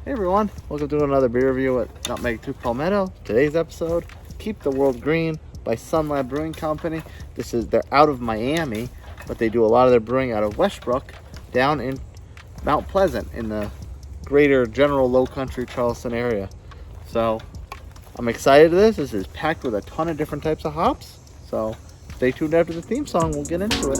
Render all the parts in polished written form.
Hey everyone, welcome to another beer review at Nutmeg 2 Palmetto. Today's episode, Keep the World Green by Sun Lab Brewing Company. They're out of Miami, but they do a lot of their brewing out of Westbrook, down in Mount Pleasant in the greater general low country Charleston area. So I'm excited to this. This is packed with a ton of different types of hops. So stay tuned after the theme song, we'll get into it.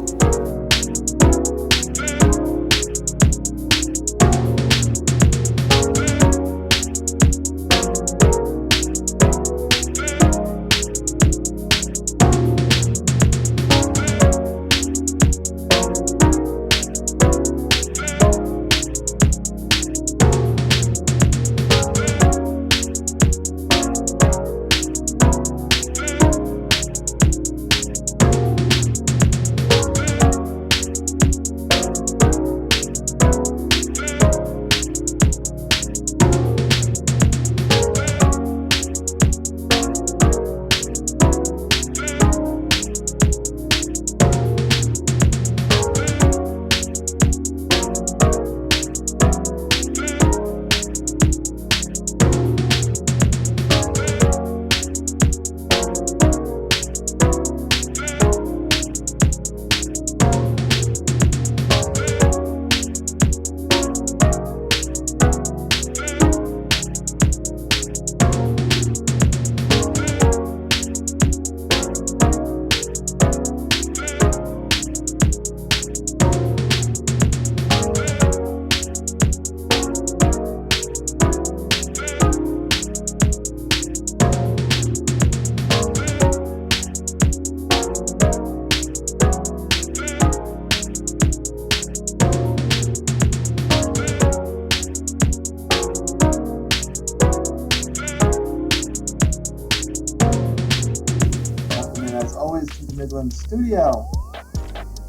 As always, to the Midland studio.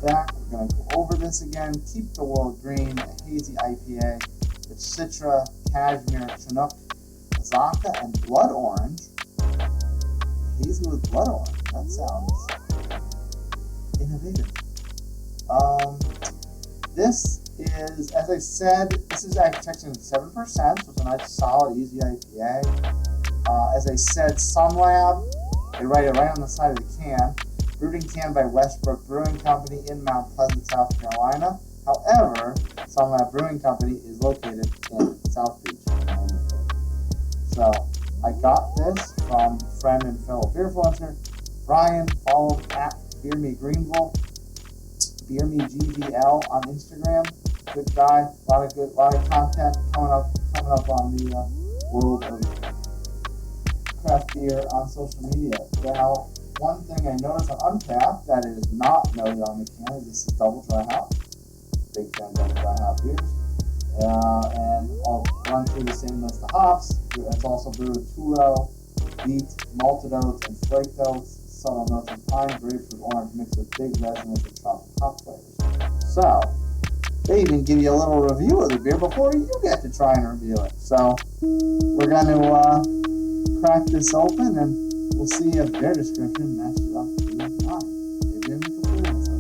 Back, we're going to go over this again. Keep the World Green, a hazy IPA with Citra, Cashmere, Chinook, Azacca, and blood orange. Hazy with blood orange. That sounds innovative. This is, as I said, this is actually 7%, so it's a nice, solid, easy IPA. As I said, Sun Lab. They write it right on the side of the can. Brewed and canned by Westbrook Brewing Company in Mount Pleasant, South Carolina. However, Sun Lab Brewing Company is located in South Beach. So, I got this from friend and fellow beerfluencer Brian, followed at BeerMeGreenville, BeerMeGVL on Instagram. Good guy, a lot of content coming up on the world of craft beer on social media. Now, one thing I noticed on Untappd that is not noted on the can is this is double dry hop. Big fan of double dry hop beers. And I'll run through the same list of hops. It's also brewed with two-row, beet, malted oats, and flaked oats, subtle notes of pine, grapefruit, orange, mixed with big resinous and tropical hop flavors. So, they even give you a little review of the beer before you get to try and review it. So, we're going to crack this open and we'll see if their description matches up to mine. Maybe I'm completely myself.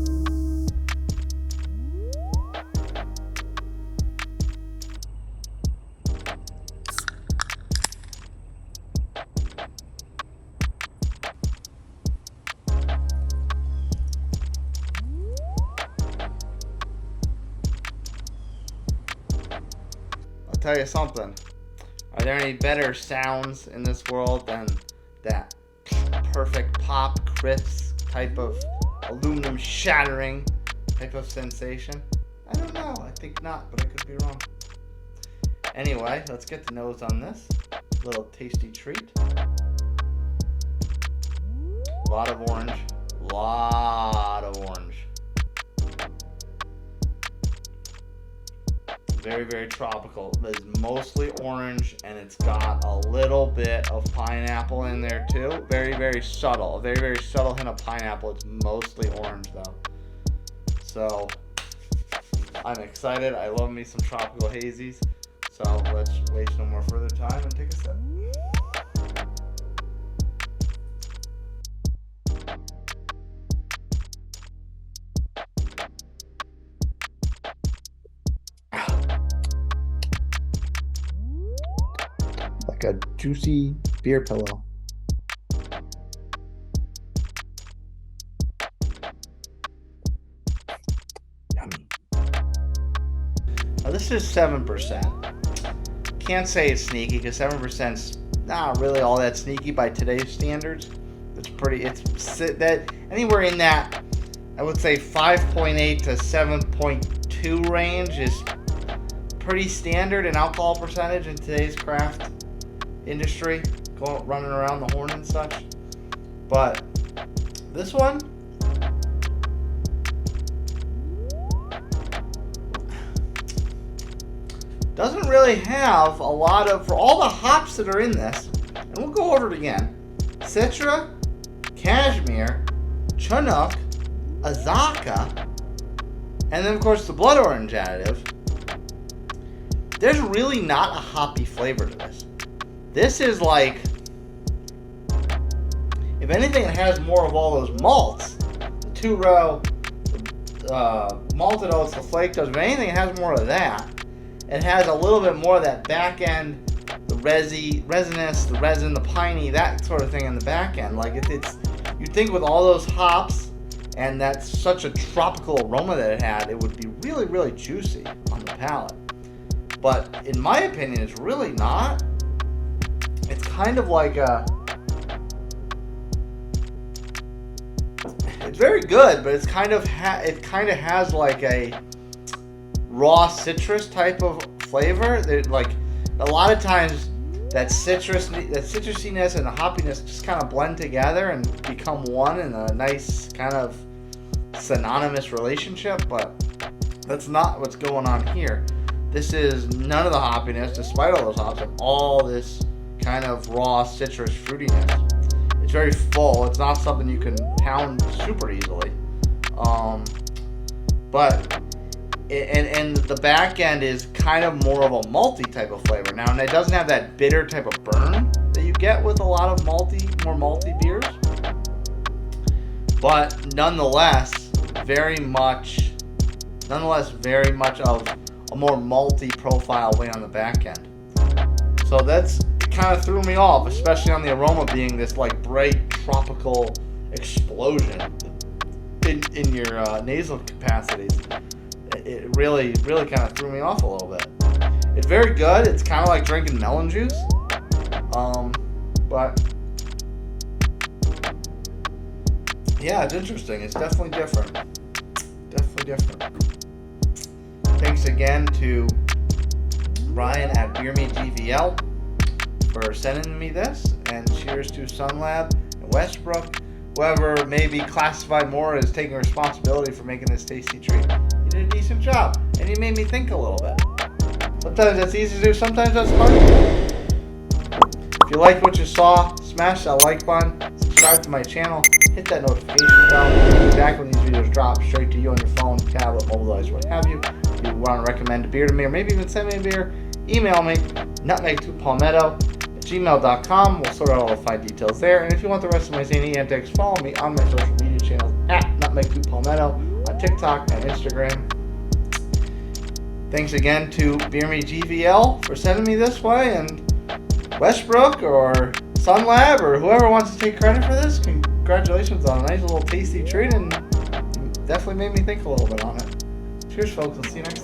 I'll tell you something. Are there any better sounds in this world than that perfect pop, crisp type of aluminum shattering type of sensation? I don't know. I think not, but I could be wrong. Anyway, let's get the nose on this. Little tasty treat. A lot of orange. Very, very tropical. It's mostly orange, and it's got a little bit of pineapple in there too. Very, very subtle. A very, very subtle hint of pineapple. It's mostly orange though. So I'm excited. I love me some tropical hazies. So let's waste no more further time and take a sip. like a juicy beer pillow. Yummy. Now this is 7%. Can't say it's sneaky because 7%'s not really all that sneaky by today's standards. It's that anywhere in that, I would say 5.8 to 7.2 range is pretty standard in alcohol percentage in today's craft industry, running around the horn and such. But this one, doesn't really have a lot of, for all the hops that are in this, and we'll go over it again: Citra, Cashmere, Chinook, Azacca, and then of course the blood orange additive. There's really not a hoppy flavor to this. This is like, if anything, it has more of all those malts. The 2-row, malted oats, the flaked oats. If anything, it has more of that. It has a little bit more of that back end, the resinous, the resin, the piney, that sort of thing in the back end. Like it's you'd think with all those hops and that's such a tropical aroma that it had, it would be really, really juicy on the palate. But in my opinion, it's really not. It's kind of like it's very good, but it's kind of has like a raw citrus type of flavor. Like a lot of times that citrusiness and the hoppiness just kind of blend together and become one in a nice kind of synonymous relationship, but that's not what's going on here. This is none of the hoppiness, despite all those hops, and all this kind of raw citrus fruitiness. It's very full. It's not something you can pound super easily. But the back end is kind of more of a malty type of flavor. Now, and it doesn't have that bitter type of burn that you get with a lot of more malty beers. But nonetheless, very much of a more malty profile way on the back end. So that's kind of threw me off, especially on the aroma being this like bright tropical explosion in your nasal capacities. It really kind of threw me off a little bit. It's very good. It's kind of like drinking melon juice. But yeah, it's interesting. It's definitely different. Thanks again to Ryan at Beer Me GVL for sending me this, and cheers to Sun Lab and Westbrook. Whoever may be classified more as taking responsibility for making this tasty treat. You did a decent job, and you made me think a little bit. Sometimes that's easy to do, sometimes that's hard. If you liked what you saw, smash that like button, subscribe to my channel, hit that notification bell, back when these videos drop straight to you on your phone, tablet, mobile device, what have you. If you want to recommend a beer to me, or maybe even send me a beer, email me, nutmeg2palmetto@gmail.com. We'll sort out all the fine details there. And if you want the rest of my zany antics, follow me on my social media channels at nutmeg2palmetto on TikTok and Instagram. Thanks again to Beer Me GVL for sending me this way, and Westbrook or Sun Lab or whoever wants to take credit for this, congratulations on a nice little tasty treat, and definitely made me think a little bit on it. Cheers, folks. I'll see you next time.